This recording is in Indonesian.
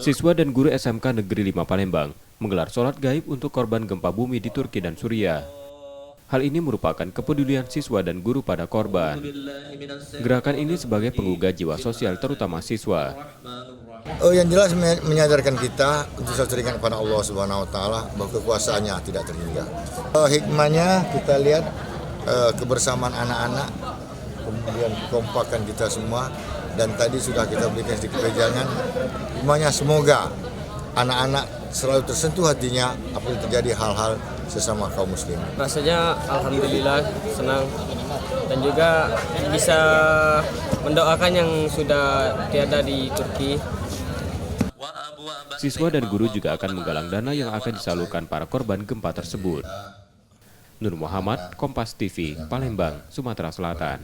Siswa dan guru SMK Negeri 5 Palembang menggelar sholat gaib untuk korban gempa bumi di Turki dan Suriah. Hal ini merupakan kepedulian siswa dan guru pada korban. Gerakan ini sebagai penggugah jiwa sosial terutama siswa. Yang jelas menyadarkan kita untuk sering kepada Allah Subhanahu Wa Taala bahwa kekuasaannya tidak terhingga. Hikmahnya kita lihat kebersamaan anak-anak, kemudian kompakan kita semua, dan tadi sudah kita berikan sedikit pejangan. Hikmahnya semoga anak-anak selalu tersentuh hatinya apabila terjadi hal-hal sesama kaum muslim. Rasanya alhamdulillah senang dan juga bisa mendoakan yang sudah tiada di Turki. Siswa dan guru juga akan menggalang dana yang akan disalurkan para korban gempa tersebut. Nur Muhammad, Kompas TV, Palembang, Sumatera Selatan.